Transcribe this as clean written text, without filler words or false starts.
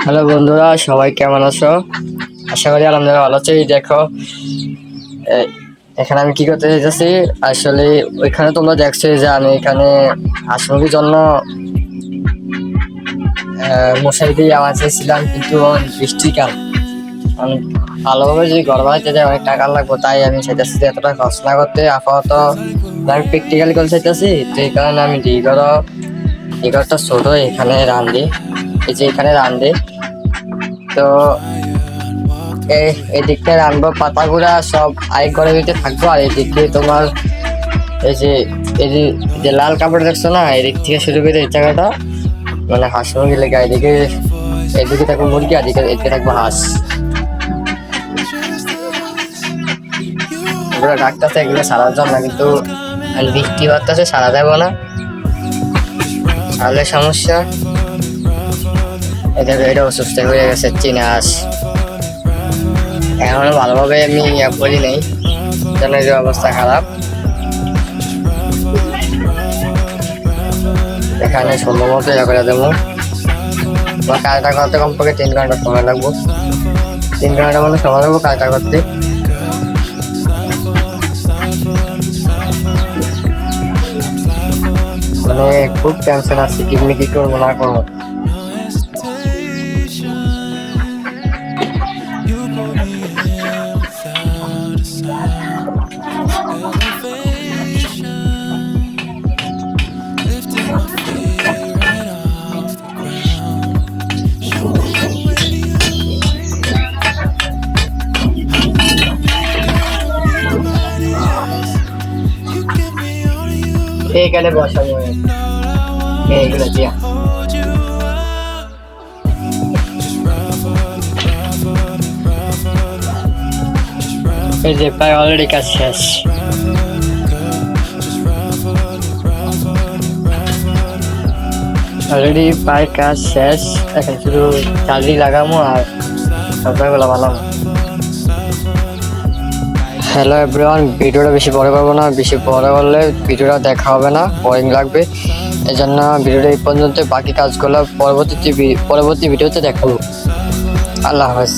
Hello বন্ধুরা, সবাই কেমন আছো? আশা করি আলহামদুলিল্লাহ ভালো আছো। দেখো এখানে আমি কি করতে চাইতেছি। আসলে ওইখানে তোমরা দেখছো যে আমি এখানে হাঁস মুরগির জন্য মশারি দিয়ে আমার চেয়েছিলাম, কিন্তু বৃষ্টির কাল ভালোভাবে যদি ঘর বানাইতে যায় অনেক টাকা লাগবে। তাই আমি চাইতেছি এতটা খরচ না করতে। আপাতত আমি প্র্যাকটিক্যালি করে চাইতেছি, তো এই কারণে আমি ঘরটা ছোট, এখানে রান্ধি, এই যে এখানে রান্ধি। তো এই দিকটা রাখবো, পাতাগুলা সব আরেক ঘরের ভিতরে থাকবো। আর এই দিক দিয়ে তোমার এই যে লাল কাপড় দেখছো না, এদিক থেকে শুরু করে এই জায়গাটা মানে হাঁস মুরগি লেগে, এদিকে থাকবো মুরগি, আর এদিকে থাকবো হাঁস। এগুলো ডাকতেছে এগুলো সারার জন্য, কিন্তু বৃষ্টি বাড়তেছে, সারা যাবো না, সারালে সমস্যা। এটা অসুস্থ হয়ে গেছে চীনা হাঁস। এখনো ভালোভাবে আমি করি নেই, জনের অবস্থা খারাপ। এখানে সম্ভবত করে দেবো। আমার কাজটা করতে কমপক্ষে 3 ঘন্টা সময় লাগবো, 3 ঘন্টা মতো সময় লাগবো কাজটা করতে। মানে খুব টেনশন আছে, কি করবো না করবো। এইখানে বসাবো এইগুলো দিয়া। এই যে প্রায় অলরেডি কাজ শেষ। অলরেডি প্রায় কাজ শেষ, এখন শুধু চার্জি লাগাবো আর সবগুলো বানাবো। হ্যালো এভরিওয়ান, ভিডিওটা বেশি বড় করবো না, বেশি বড় করলে ভিডিওটা দেখা হবে না, বোরিং লাগবে। এই জন্য ভিডিওটা এই পর্যন্ত, বাকি কাজগুলো পরবর্তী ভিডিওতে দেখাবো। আল্লাহ হাফেজ।